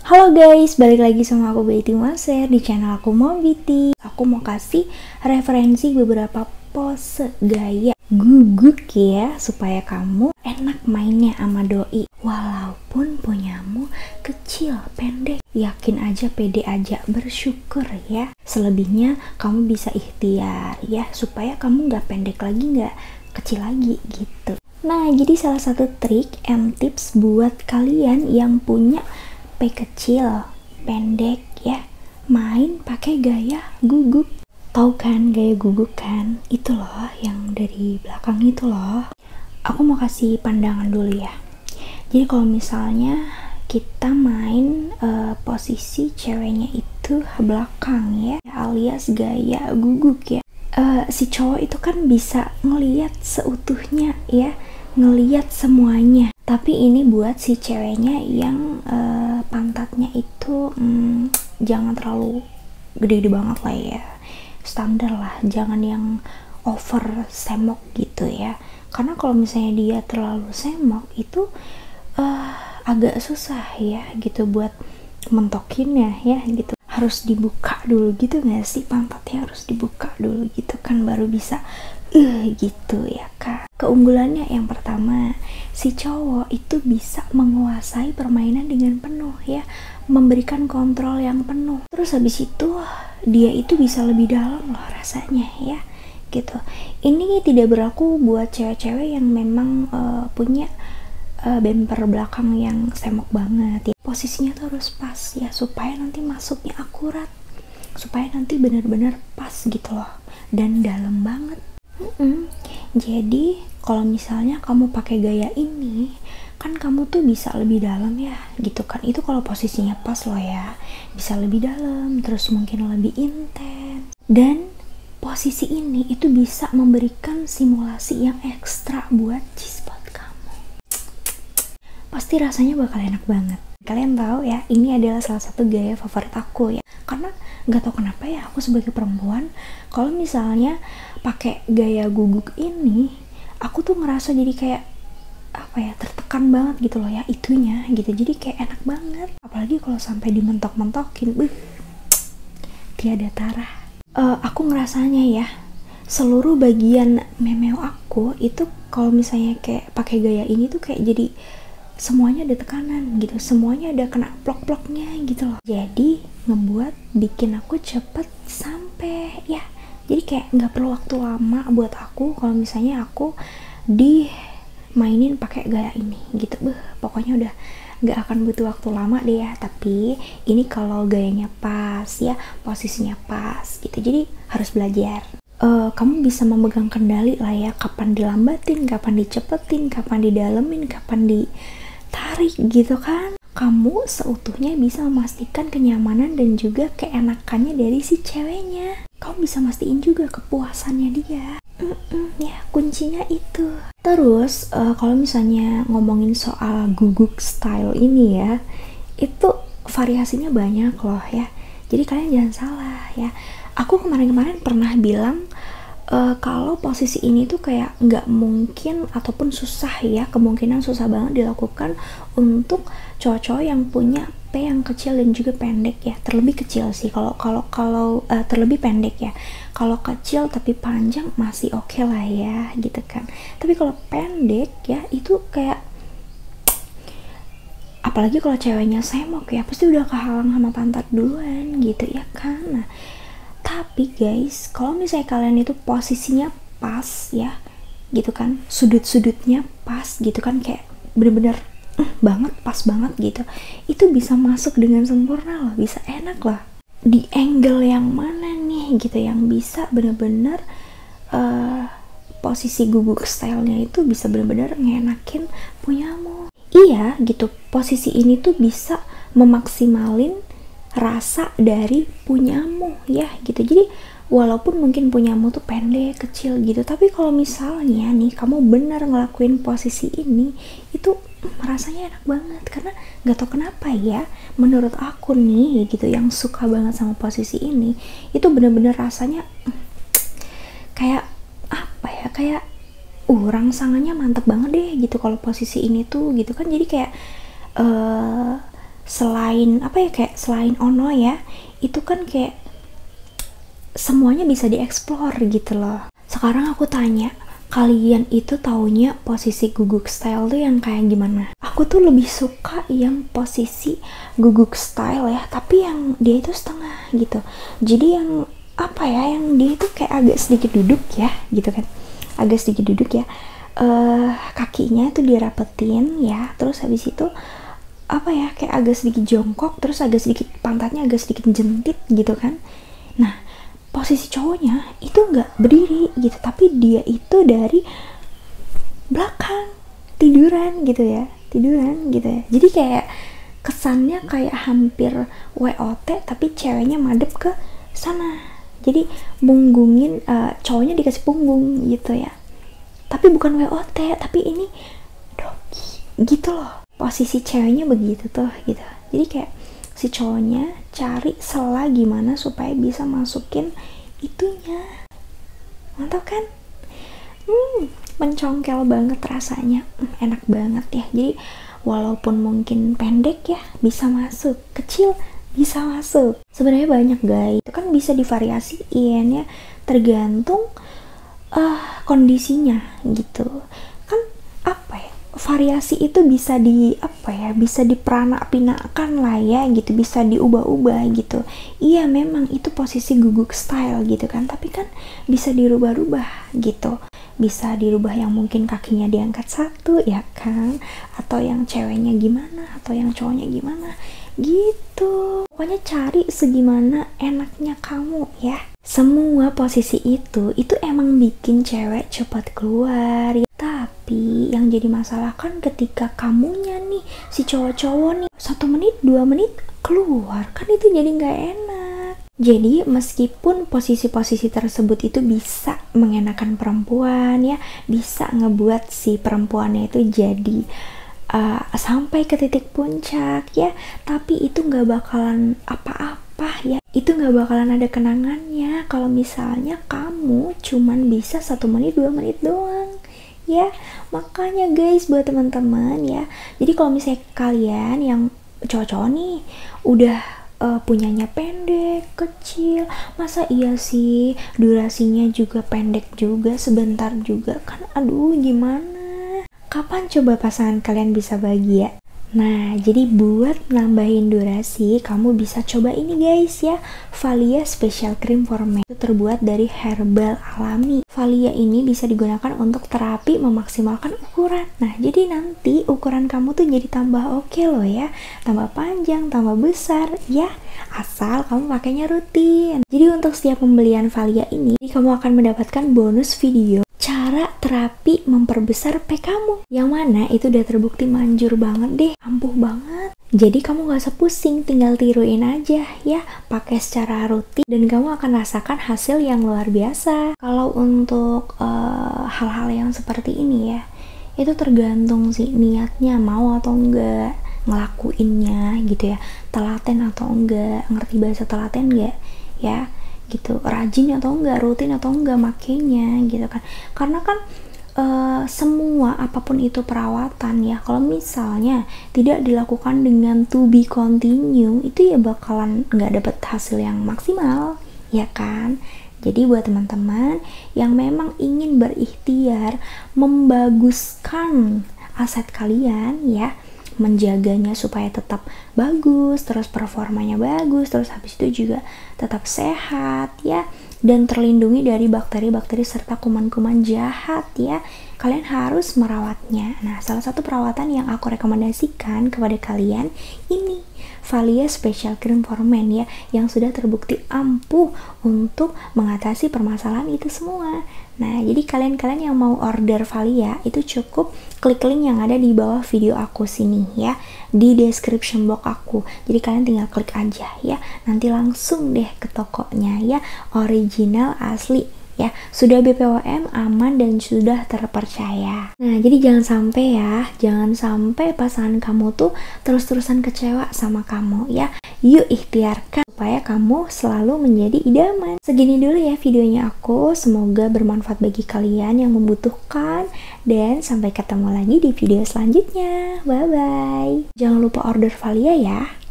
Halo guys, balik lagi sama aku Betty Maser di channel aku Mobiti. Aku mau kasih referensi beberapa pose gaya guguk ya, supaya kamu enak mainnya sama doi. Walaupun punyamu kecil, pendek, yakin aja, pede aja, bersyukur ya. Selebihnya kamu bisa ikhtiar ya, supaya kamu nggak pendek lagi, nggak kecil lagi gitu. Nah, jadi salah satu trik and tips buat kalian yang punya P kecil, pendek ya, main pakai gaya guguk. Tahu kan gaya guguk kan? Itu loh yang dari belakang itu loh. Aku mau kasih pandangan dulu ya. Jadi kalau misalnya kita main posisi ceweknya itu belakang ya, alias gaya guguk ya. Si cowok itu kan bisa ngelihat seutuhnya ya, ngelihat semuanya. Tapi ini buat si ceweknya yang pantatnya itu jangan terlalu gede-gede banget lah ya, standar lah, jangan yang over semok gitu ya. Karena kalau misalnya dia terlalu semok itu agak susah ya gitu buat mentokinnya ya gitu. Harus dibuka dulu gitu nggak sih, pantatnya harus dibuka dulu gitu kan, baru bisa gitu ya kak. Keunggulannya yang pertama, si cowok itu bisa menguasai permainan dengan penuh ya, memberikan kontrol yang penuh. Terus habis itu dia itu bisa lebih dalam loh rasanya ya gitu. Ini tidak berlaku buat cewek-cewek yang memang punya bumper belakang yang semok banget ya. Posisinya tuh harus pas ya, supaya nanti masuknya akurat, supaya nanti benar-benar pas gitu loh, dan dalam banget. Jadi kalau misalnya kamu pakai gaya ini kan kamu tuh bisa lebih dalam ya gitu kan. Itu kalau posisinya pas loh ya, bisa lebih dalam, terus mungkin lebih intens. Dan posisi ini itu bisa memberikan simulasi yang ekstra buat G-spot kamu. Pasti rasanya bakal enak banget. Kalian tahu ya, ini adalah salah satu gaya favorit aku ya. Karena nggak tahu kenapa ya, aku sebagai perempuan kalau misalnya pakai gaya guguk ini, aku tuh ngerasa jadi kayak apa ya, tertekan banget gitu loh ya itunya gitu. Jadi kayak enak banget. Apalagi kalau sampai dimentok-mentokin, tiada tara. Aku ngerasanya ya, seluruh bagian memeo aku itu kalau misalnya kayak pakai gaya ini tuh kayak jadi semuanya ada tekanan gitu, semuanya ada kena plok-ploknya gitu loh. Jadi ngebuat bikin aku cepet sampai ya. Jadi kayak nggak perlu waktu lama buat aku kalau misalnya aku dimainin pakai gaya ini gitu. Pokoknya udah nggak akan butuh waktu lama deh ya. Tapi ini kalau gayanya pas ya, posisinya pas gitu. Jadi harus belajar. Kamu bisa memegang kendali lah ya, kapan dilambatin, kapan dicepetin, kapan didalemin, kapan ditarik gitu kan. Kamu seutuhnya bisa memastikan kenyamanan dan juga keenakannya dari si ceweknya. Kamu bisa mastiin juga kepuasannya dia. Ya kuncinya itu. Terus kalau misalnya ngomongin soal guguk style ini ya, itu variasinya banyak loh ya. Jadi kalian jangan salah ya. Aku kemarin-kemarin pernah bilang kalau posisi ini tuh kayak nggak mungkin ataupun susah ya, kemungkinan susah banget dilakukan untuk cowok-cowok yang punya P yang kecil dan juga pendek ya. Terlebih kecil sih, kalau terlebih pendek ya. Kalau kecil tapi panjang masih oke lah ya gitu kan. Tapi kalau pendek ya itu kayak, apalagi kalau ceweknya semok ya, pasti udah kehalang sama pantat duluan gitu ya kan. Nah, tapi guys, kalau misalnya kalian itu posisinya pas ya gitu kan, sudut-sudutnya pas gitu kan, kayak bener-bener banget, pas banget gitu, itu bisa masuk dengan sempurna loh, bisa enak lah. Di angle yang mana nih gitu yang bisa bener-bener posisi guguk stylenya itu bisa bener-bener ngenakin punyamu. Iya gitu, posisi ini tuh bisa memaksimalin rasa dari punyamu ya gitu. Jadi walaupun mungkin punyamu tuh pendek, kecil gitu, tapi kalau misalnya nih kamu benar ngelakuin posisi ini, itu rasanya enak banget. Karena gak tau kenapa ya, menurut aku nih gitu, yang suka banget sama posisi ini, itu bener-bener rasanya kayak apa ya, kayak rangsangannya mantep banget deh gitu kalau posisi ini tuh gitu kan. Jadi kayak selain apa ya, kayak selain Ono ya, itu kan kayak semuanya bisa dieksplor gitu loh. Sekarang aku tanya, kalian itu taunya posisi guguk style tuh yang kayak gimana? Aku tuh lebih suka yang posisi guguk style ya, tapi yang dia itu setengah gitu. Jadi yang apa ya, yang dia itu kayak agak sedikit duduk ya gitu kan, agak sedikit duduk ya. Kakinya tuh dirapetin ya, terus habis itu apa ya, kayak agak sedikit jongkok, terus agak sedikit pantatnya agak sedikit jentit gitu kan. Nah, posisi cowoknya itu nggak berdiri gitu, tapi dia itu dari belakang tiduran gitu ya, jadi kayak kesannya kayak hampir WOT, tapi ceweknya madep ke sana, jadi punggungin, cowoknya dikasih punggung gitu ya, tapi bukan WOT, tapi ini dogi gitu loh. Posisi ceweknya begitu tuh gitu. Jadi kayak si cowoknya cari sela gimana supaya bisa masukin itunya. Mantap kan? Mencongkel banget rasanya. Enak banget ya. Jadi walaupun mungkin pendek ya bisa masuk, kecil bisa masuk. Sebenarnya banyak guys. Itu kan bisa divariasiin ya, tergantung kondisinya gitu. Kan apa ya? Variasi itu bisa bisa diperanak-pinakan lah ya gitu, bisa diubah-ubah gitu. Iya memang itu posisi guguk style gitu kan, tapi kan bisa dirubah-rubah gitu, bisa dirubah yang mungkin kakinya diangkat satu ya kan, atau yang ceweknya gimana, atau yang cowoknya gimana gitu. Pokoknya cari segimana enaknya kamu ya. Semua posisi itu emang bikin cewek cepat keluar ya. Tapi yang jadi masalah kan ketika kamunya nih, si cowok-cowok nih 1 menit 2 menit keluar, kan itu jadi nggak enak. Jadi meskipun posisi-posisi tersebut itu bisa mengenakan perempuan ya, bisa ngebuat si perempuannya itu jadi sampai ke titik puncak ya, tapi itu nggak bakalan apa-apa ya, itu nggak bakalan ada kenangannya kalau misalnya kamu cuman bisa 1 menit 2 menit doang ya. Makanya guys, buat teman-teman ya, jadi kalau misalnya kalian yang cowok-cowok nih udah punyanya pendek, kecil, masa iya sih durasinya juga pendek juga, sebentar juga kan, aduh gimana. Kapan coba pasangan kalian bisa bahagia? Nah, jadi buat nambahin durasi, kamu bisa coba ini guys ya, Valia Special Cream for Men. Itu terbuat dari herbal alami. Valia ini bisa digunakan untuk terapi memaksimalkan ukuran. Nah, jadi nanti ukuran kamu tuh jadi tambah oke loh ya, tambah panjang, tambah besar ya, asal kamu pakainya rutin. Jadi untuk setiap pembelian Valia ini, kamu akan mendapatkan bonus video cara terapi memperbesar P kamu, yang mana itu udah terbukti manjur banget deh, ampuh banget. Jadi kamu gak usah pusing, tinggal tiruin aja ya, pakai secara rutin dan kamu akan rasakan hasil yang luar biasa. Kalau untuk hal-hal yang seperti ini ya, itu tergantung sih niatnya, mau atau enggak ngelakuinnya gitu ya, telaten atau enggak, ngerti bahasa telaten enggak ya gitu, rajin atau enggak, rutin atau enggak makainya gitu kan. Karena kan semua apapun itu perawatan ya, kalau misalnya tidak dilakukan dengan to be continue, itu ya bakalan nggak dapet hasil yang maksimal ya kan. Jadi buat teman-teman yang memang ingin berikhtiar membaguskan aset kalian ya, menjaganya supaya tetap bagus, terus performanya bagus, terus habis itu juga tetap sehat ya, dan terlindungi dari bakteri-bakteri serta kuman-kuman jahat ya, kalian harus merawatnya. Nah, salah satu perawatan yang aku rekomendasikan kepada kalian ini Valia Special Cream for Men ya, yang sudah terbukti ampuh untuk mengatasi permasalahan itu semua. Nah, jadi kalian-kalian yang mau order Valia itu cukup klik link yang ada di bawah video aku sini ya, di description box aku. Jadi kalian tinggal klik aja ya, nanti langsung deh ke tokonya ya, original asli ya, sudah BPOM, aman, dan sudah terpercaya. Nah, jadi jangan sampai ya, jangan sampai pasangan kamu tuh terus-terusan kecewa sama kamu ya. Yuk ikhtiarkan supaya kamu selalu menjadi idaman. Segini dulu ya videonya aku, semoga bermanfaat bagi kalian yang membutuhkan, dan sampai ketemu lagi di video selanjutnya. Bye bye. Jangan lupa order Valia ya.